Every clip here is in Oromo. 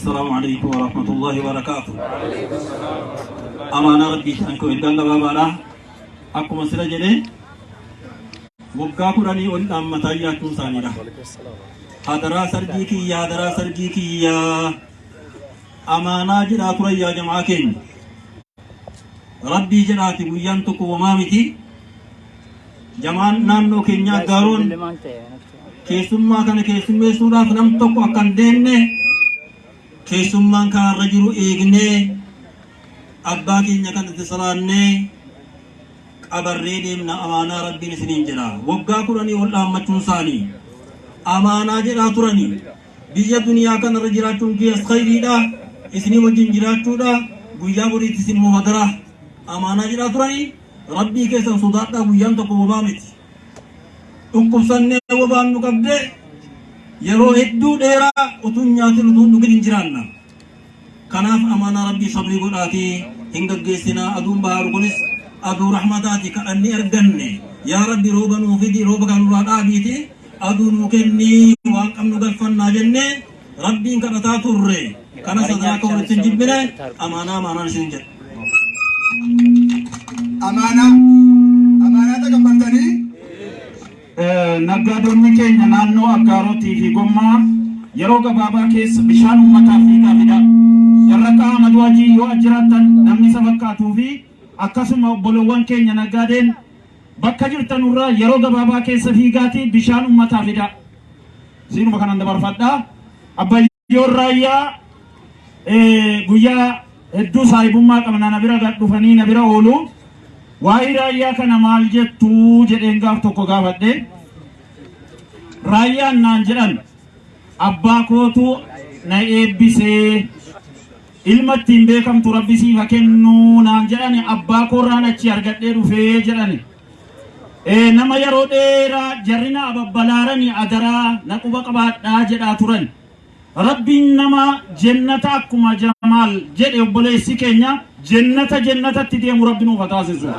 السلام عليكم ورحمة الله وبركاته. أمانة ربي أنكم إدان بابانا أكو مسألة جدي وقاكو راني وإن أمتاياكم سانيرا هدرا سرجيكي يا هدرا سرجيكي يا أمانة جرات ريا جمعاكين ربي جراتي ويانتكو ومامتي جمان نانو كينيا غارون كيسما كان كيسمي سورة نمتكو أكن ديني كيسما كان رجل إيغني أباكي نكان تسراني أبريدي من أمانة ربي نسنين جرا وقا قراني والله مچونساني أمانة جرا تراني بيجا دنيا كان رجلاتون كي أسخيري دا إسني وجن جراتو دا قويا بريد سن مهدرة أمانة جرا تراني ربي كيسا صداق دا قويان تقو وبامت أكب سنة وبام نقبدي يرو هدو ديرا وطنياتي لدون دقل انجرانا كناف أمانة ربي صبري قلاتي هنگا قيسنا أدون بارو قلس أدو رحمتاتي كأني أرقني يا ربي روبا نوفيدي روبا كان راد آبيتي أدو نوكني واقم نقلفنا جنة ربي انك نتاتو الري كان صدراك ورسنجب بنا أمانة نسنجب أمانة تقبلتني naggaadonni keenya naannoo Aggaarotii fi Gommaa yeroo gabaabaa keessa bishaan uummataa fi gaafidha. Yarraqa Ahmad Waajii yoo ajjiraattan namni isa fakkaatuu fi akkasuma obbolowwan keenya naggaadeen bakka jirtan irraa yeroo gabaabaa keessa fiigaatii bishaan uummataa fida. Siinuma kanan dabarfadhaa. Abbayyoon raayyaa guyyaa hedduu saahibummaa qabna na bira gad dhufanii na bira oolu. Waa'ee raayyaa kana maal jettu jedheen gaaf tokko gaafadhe. Raayyaan naan jedhan abbaa kootu na eebbisee ilma ittiin beekamtu rabbi siif haa kennu naan jedhan abbaa koorraan achi argadhee dhufee jedhan. Nama yeroo dheeraa jarrina ababbalaaranii adaraa na quba qabaadhaa jedhaa turan. Rabbiin nama jannata akkuma Jamaal jedhe obboleessi keenya jannatatti deemu rabbi nuuf taasisu.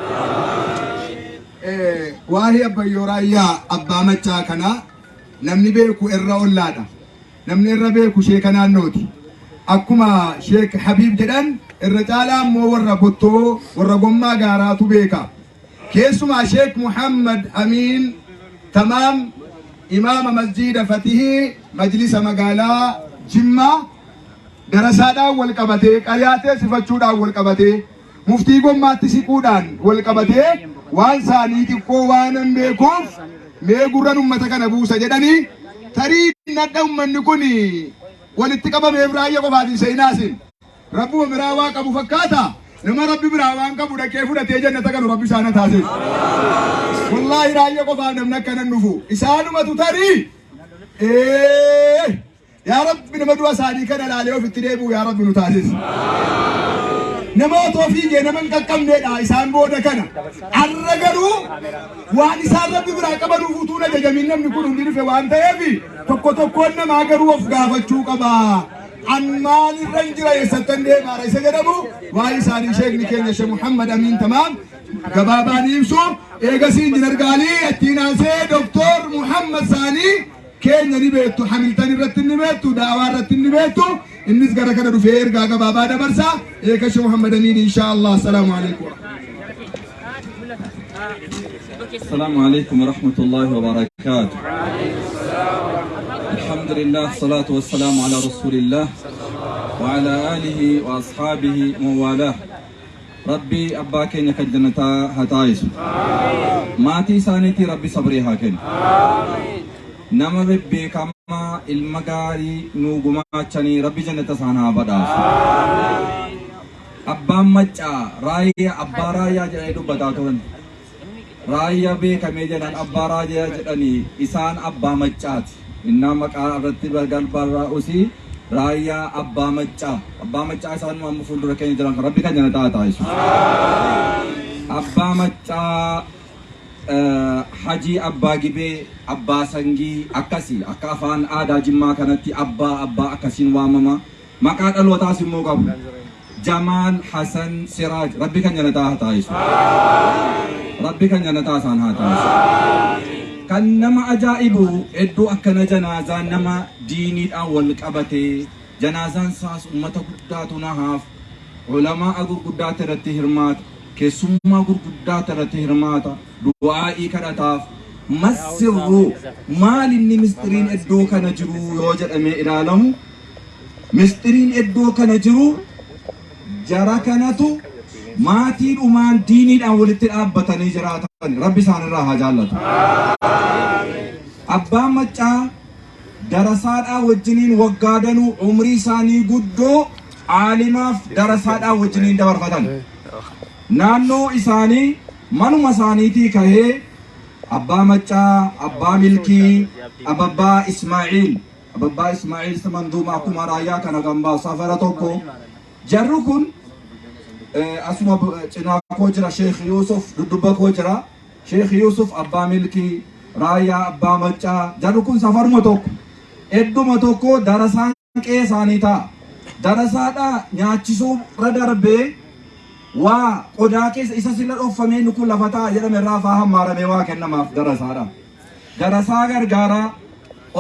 Waa'ee abbayyoo raayyaa abbaa machaa kana namni beeku irra ollaadha. Namni irra beeku sheeka naannooti. Akkuma Sheek Habiib jedhan irra caalaa immoo warra Bottoo warra Gommaa gaaraatu beeka. Keessumaa Sheek Muhammad Amiin Tamaam imaama masjiida Fatihii majlisa magaalaa Jimmaa darasaadhaan wal qabatee qariyaatee sifachuudhaan wal qabatee muftii Gommaatti siquudhaan wal qabatee waan isaanii xiqqoo waan hin beekuuf mee gurran ummata kana buusa jedhanii tarii nadha ummanni kun walitti qabameef raayyaa qofaatiin seenaasin rabbuma biraa waa qabu fakkaata nama rabbi biraa waan qabu dhaqee fudhatee jannata kanu rabbi isaana taasisa. Wallaahi raayyaa qofaa namni akkana dhufu isaanumatu tarii yaa rabbi nama du'a isaanii kana laalee ofitti deebi'u yaa rabbi nu taasisa. Nama otoo fiigee nama hin qaqqabneedha isaan booda kana har'a garuu waan isaan rabbi biraa qabanuuf utuu na jajamin namni kun hundi dhufe waan ta'eef tokkoon namaa garuu of gaafachuu qaba. An maalirra hin jira eessattan deemaara isa jedhamu waa'ee isaanii sheekni keenya Sheek Muhammad Amiin Tamaam gabaabaan ibsu eegasii injinar Gaalii ittiin aansee Doktor Muhammad Saanii keenya ni beektu Hamilton irratti ni beektu daawaa irratti ni beektu innis gara kana dhufee ergaa gabaabaa dabarsa eega Sheek Muhammad Amiin inshallah. Assalaamu alaykum. السلام عليكم ورحمة الله وبركاته. الحمد لله الصلاة والسلام على رسول الله وعلى آله وأصحابه وموالاه. ربي أباك إنك الجنة هتايس ماتي سانيتي ربي صبري هاكن نما ربي كما المغاري نوغما چني ربي جنة سانا بداس أبا مچا رايا أبا رايا جايدو بداتون رايا بي كميجنان أبا رايا جدني إسان أبا مچات إنما كارتي بغال برا أسي رايا أبا مچا إسان ما مفول ركين جران ربي كان جنة تايس أبا مچا Haji Abbaa Gibee Abbaa Sangii akkasii akka afaan aadaa Jimmaa kanatti abbaa akkasiin waamama. Maqaa dhalootaas immoo qabu Jamaal Hasan Siraaj. Rabbi kan jannataa haa taasisu. Rabbi kan jannataa isaan haa taasisu. Kan nama ajaa'ibu hedduu akkana janaazaan nama diiniidhaan wal qabatee janaazaan isaas ummata guddaatu nahaaf ulamaa gurguddaata irratti hirmaata keessummaa gurguddaata irratti hirmaata du'aa'ii kadhataaf masirru maal inni mistiriin iddoo kana jiru yoo jedhamee ilaalamu mistiriin iddoo kana jiru jara kanatu maatii dhumaan diiniidhaan walitti dhaabbatanii jiraatan rabbi isaan irraa haa jaallatu. Abbaan maccaa darasaadhaa wajjiniin waggaa danuu umrii isaanii guddoo aalimaaf darasaadhaa wajjiniin dabarfatan naannoo isaanii manuma isaaniitii kahee abbaa maccaa abbaa milkii abbaa Ismaa'iil samanduuma akkuma raayyaa kana gambaa safara tokko jarru kun asuma cinaa koo jira Sheekh Yusuf dudduba koo jira Sheekh Yusuf abbaa milkii raayyaa abbaa maccaa jarru kun safaruma tokko edduma tokko darasaan qee isaanii ta'a darasaadhaa nyaachisuu irra darbee waa qodaa keessa isa sila dhoffamee nuku lafa ta'a jedhame irraa faa hammaaramee waa kennamaaf darasaadha. Darasaa gargaaraa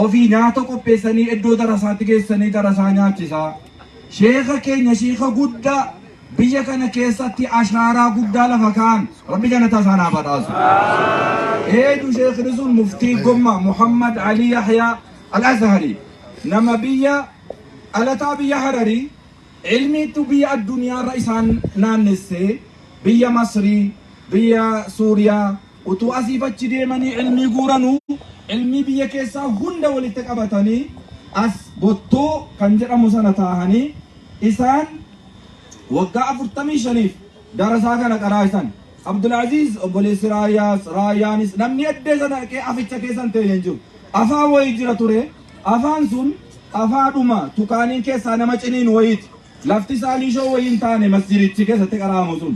ofii nyaata qopheessanii iddoo darasaatti geessanii darasaa nyaachisaa. Sheekha keenya sheekha guddaa biyya kana keessatti ashaaraa guddaa lafa kaa'an rabbi jannataa isaanii haa badhaasu. Eedu sheekhni sun muftii gomma Muhammad Ali Yahyaa Al-Azhari nama biyya alataa biyya Hararii ilmiitu biyya addunyaa irra isaan naannessee biyya Masrii biyya Suuriyaa utuu asiif achi deemanii ilmii guuranuu ilmii biyya keessaa hunda walitti qabatanii as bottoo kan jedhamu sana taa'anii isaan waggaa 45 darasaa kana qaraasan. Abdulaziz obboleessi Raayyaanis namni eddee sana dhaqee aficha keessan ta'e hin jiru. Afaan wayii jira ture afaan sun afaadhuma tukaaniin keessaa nama ciniin wayiiti. Lafti isaa liishoo wayiin taane masjidichi keessatti qaraamu sun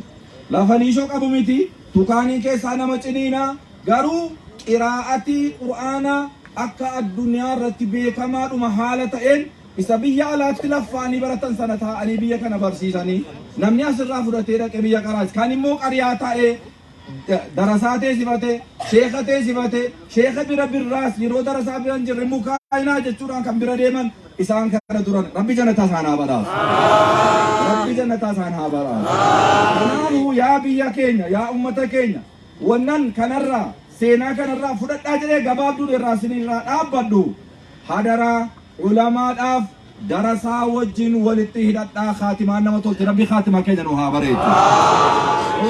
lafa liishoo qabu miti tukaaniin keessaa nama ciniina garuu qiraa'atii qur'aanaa akka addunyaa irratti beekamaadhuma haala ta'een isa biyya alaatti laffaanii baratan sana taa'anii biyya kana barsiisanii namni asirraa fudhatee dhaqe biyya qaraas kan immoo qariyaa ta'ee darasaa teessifate sheekha teessifate sheekha bira birraas yeroo darasaa bira hin jirre mukaayinaa jechuudhaan kan bira deeman isaan kana duran rabbi jannataa isaan haa badhaasu. Rabbi jannataa isaan haa badhaasu. Kanaafuu yaa biyya keenya yaa ummata keenya wannan kanarraa seenaa kanarraa fudhadhaa jedhee gabaabduu irraa sinirraa dhaabbadhu hadaraa ulamaadhaaf darasaa wajjin walitti hidhadhaa khaatimaan nama tolti rabbi khaatimaa keenya nu haa bareechu.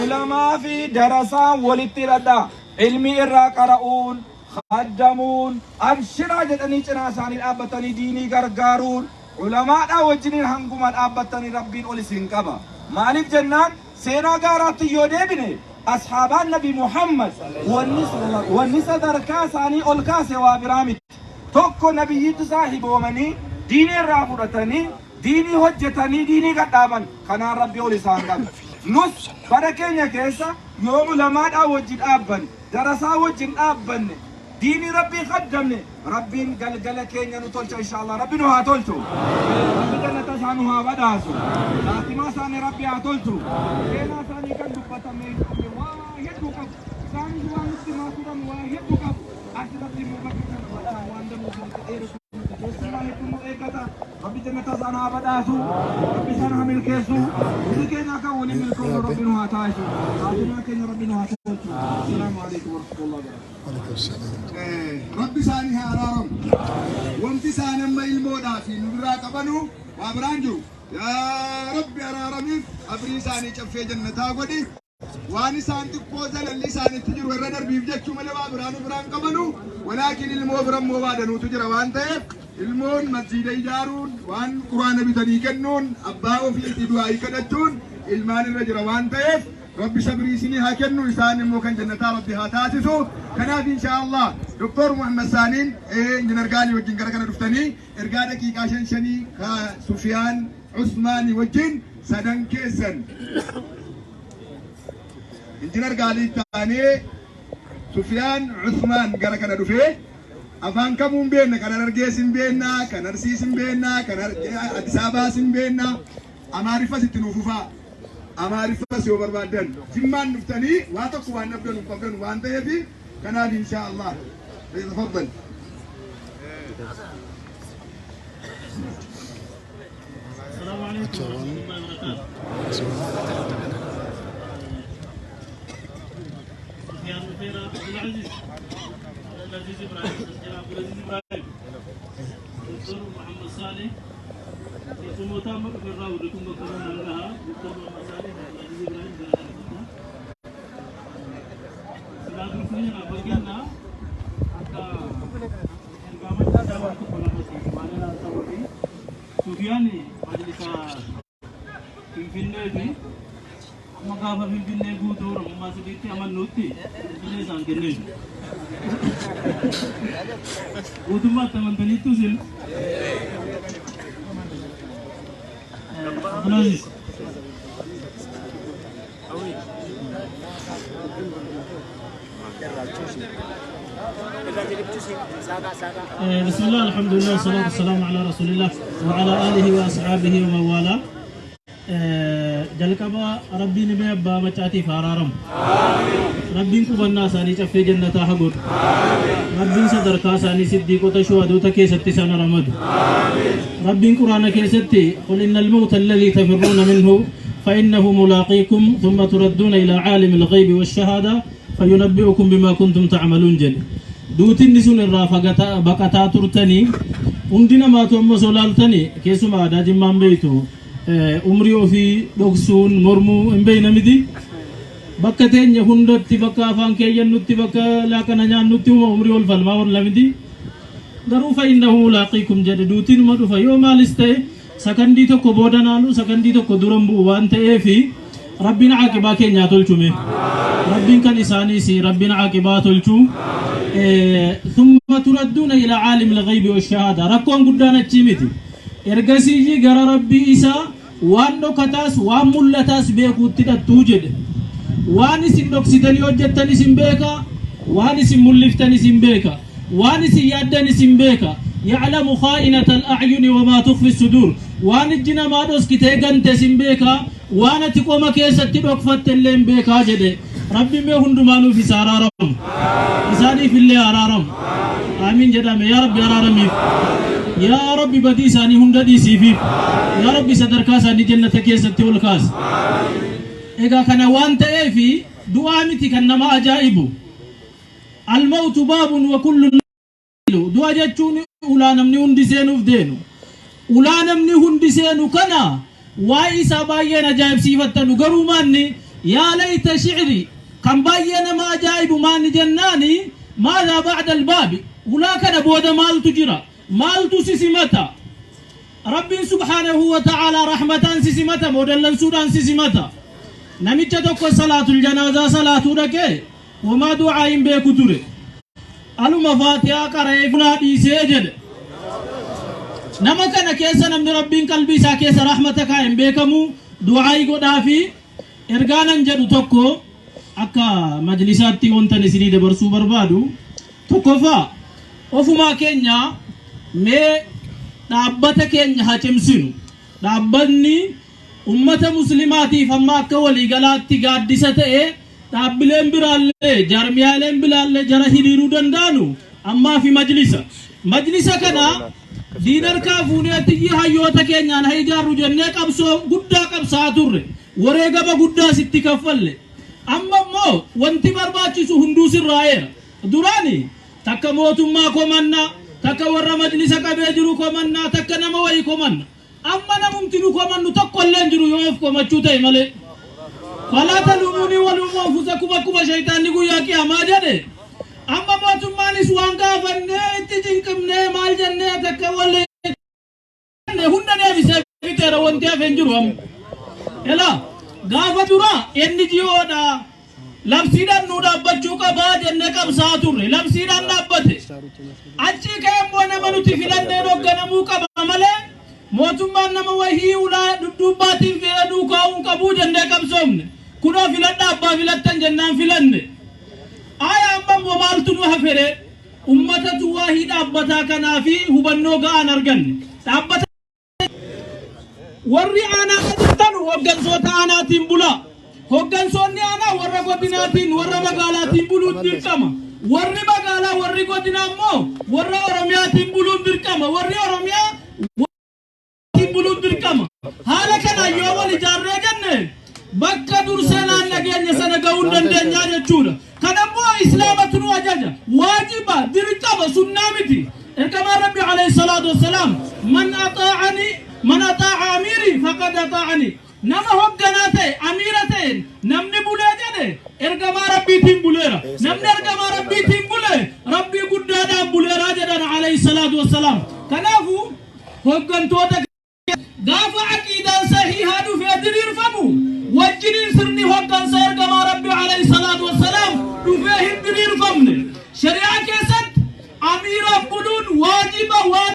Ulamaa fi darasaa walitti hidhadhaa ilmi irraa qara'uun خدمون أبشرا جدني جنا ساني أبتني ديني غرغارون علماء وجنين هنگومان أبتني ربين أولسين كبا مالك جنان سينا غارات يودبني أصحاب النبي محمد والنساء دركا ساني أولكاس وابرامت توكو نبي صاحب ومني ديني رافورتني ديني هجتني ديني قدامن كنا ربي أولسان كبا نص بركينيا كيسا يوم علماء وجن أبن درسا وجن أبن ديني ربي خدمني ربي قال كينيا نطولش إن شاء الله ربي نوها طولتو ربي جنة سانوها بداسو لاتما ساني ربي هطولتو كينا ساني كان دبتا ميت واحد وكب ساني جوان نسيما سوران واحد وكب أسرب دي مبكتا واندم وزنك إيرسو ربي جنة سانوها بداسو ربي سانها ملكيسو وذي كينا كوني ملكو ربي نوها تايسو لاتما كينيا ربي نوها طولتو السلام عليكم ورحمة الله وبركاته. ربي ساني هارارم وانتي سانا ما المودا في نبرا قبنو وابرانجو يا ربي هارارمي أبري ساني چفي جنتا قدي واني سانتي قوزل اللي ساني تجر وردر بيبجكو ملي وابرانو بران قبنو ولكن المو برم موادنو تجر وانتي المون مسجد إجارون وان قرآن بتني كنون أباو في اتدواء كدتون المان الرجل وانتي ربي شبري سني هاكنو إنسان موكن جنتا ربي هاتاتسو كناف إن شاء الله دكتور محمد سانين إنجنر قالي وجين كركنا دفتني إرقادة كي كاشن شني سفيان عثماني وجين سدن كيسن إنجنر قالي تاني سفيان عثمان كركنا دفه أفان كمون بينا كنا نرجيسن بينا كنا نرسيسن بينا كنا أدساباسن بينا أمارفة ستنوفوفا أمارفة سيو بربادن جمان نفتني واتقوا وان نبدن وقفن وان تهبي كناد إن شاء الله تفضل Sufiani majalisa Finfinne maka Finfinne gudur masjiditi amanuti ini sangkene utuma teman-teman itu sih Abdulaziz Bismillah, alhamdulillah, salatu wassalamu ala rasulillah wa ala alihi wa ashabihi wa mawala jalqaba rabbiin be abba macati fararam rabbiin kubanna sani chafe jannata hagud rabbiin sadarka sani siddiqota shuhadota keessatti sana ramadu rabbiin qur'ana keessatti qul innal mawta alladhi tafirruna minhu fa innahu mulaqikum thumma turadduna ila alimil ghaibi wash shahada fayunabbi'ukum bima kuntum ta'malun jannah duutinni sun irraa baqataa turtanii hundi namaatu amma solaaltanii keessuma aadaa jimmaan beeytu umrii ofii dhoksuun mormuu hin beeyna miti bakka teenya hundatti bakka afaan keeyyannutti bakka laaqana nyaannutti umrii ol falmaa warra miti garuu fa innahu mulaaqiikum jedhe duutinuma dhufa yoo maalis ta'e sakandii tokko booda naalu sakandii tokko duran bu'u waan ta'eefi rabbiin aaqibaa keenyaa tolchume rabbiin kan isaaniis rabbiin aaqibaa tolchuu ثم تردون إلى عالم الغيب والشهادة ركون قدانا تشيمتي إرقسيجي قرى ربي إسا وانو كتاس وان ملتاس بيكو توجد واني سندوكسيتني وجدتني سنبيكا واني سملفتني سنبيكا واني سيادني سنبيكا يعلم خائنة الأعين وما تخفي الصدور واني الجنا ما دوس كتاقن تسنبيكا وانا تقوم كيسة تدوك فتلين بيكا جده ربي ما هندمانو في سارارم إساني في اللي أرارم آمين جدام يا رب أرارم يا رب بدي ساني هنددي سيفيف يا رب صدركا ساني جنة كيسة تولكاس إذا كان وانت في دعامتي كنما أجائبو الموت باب وكل دعا جاتشوني أولا نمني هندسينو فدينو أولا نمني هندسينو كنا وايسا بايين أجائب سيفتنو قروماني يا ليت شعري كم بايين ما أجائب ماني جناني ماذا بعد الباب ولا كان بود مال تجرى مال تسيسمتا ربي سبحانه وتعالى رحمة سيسمتا مودلن سودان سيسمتا نميتشا توكو صلاة الجنازة صلاة ركي وما دعاء بكتور ألو مفاتيا كريفنا دي سيجد نما كان كيسا نمني ربين قلبي سا كيسا رحمتك إن بكمو دعاء قدافي إرغانا جدو توكو akka majlisaatti wanta isinii dabarsuu barbaadu tokkoffaa ofuma keenya mee dhaabbata keenya haa cimsinu dhaabbanni ummata muslimaatiif amma akka waliigalaatti gaaddisa ta'e dhaabbileen biraallee jaarmiyaaleen biraallee jara hiriiruu danda'anu ammaa fi majlisa kana diinarkaa fuuneetti hayyoota keenyaan haa ijaarru jennee qabsoo guddaa qabsaa turre wareegama guddaa sitti kaffalle amma mo wanti barbaachisu hunduu sirraa'eera duraani takka mootummaa komanna takka warra majlisa qabee jiru komanna takka nama wayii komanna amma namumti nu komannu tokkolleen jiru yoo of komachuu ta'e malee falaa taluumuunii waluumu anfusakum akkuma shaytaanni guyyaa qiyaamaa jedhe amma mootummaanis waan gaafannee itti cinqimnee maal jennee takka wallee hunda deebisee fiteera wanti hafeen jiru amma ela gaafa dura inni jiyoodha labsiidhaan nu dhaabbachuu qabaa jennee qabsaa turre labsiidhaan dhaabbate achii ka'emmoo nama nuti filannee dhogganamuu qaba malee mootummaan nama wahii ulaa dudduubbaatiin filaduu kaa'uun qabuu jennee qabsoomne kunoo filadha abbaa filattan jennaan filanne aya amma maaltu nu hafere ummatatu wahii dhaabbataa kanaa fi hubannoo ga'aan arganne dhaabbata warri aanaa qaxxanu hoggansoota aanaatiin bula hoggansoonni aanaa warra godinaatiin warra magaalaatiin buluun dirqama warri magaalaa warri godinaa immoo warra oromiyaatiin buluun dirqama warri oromiyaa buluun dirqama haala kana bakka dursanaan nageenya sana ga'uu dandeenyaa jechuudha. Kanammoo islaamatu nu ajaja waajiba dirqama sunnaa miti. Ergamaan Rabbi alayhi salaatu wassalaam man ataa'a amiiri faqad ataa'ani nama hogganaa ta'e amiira ta'e namni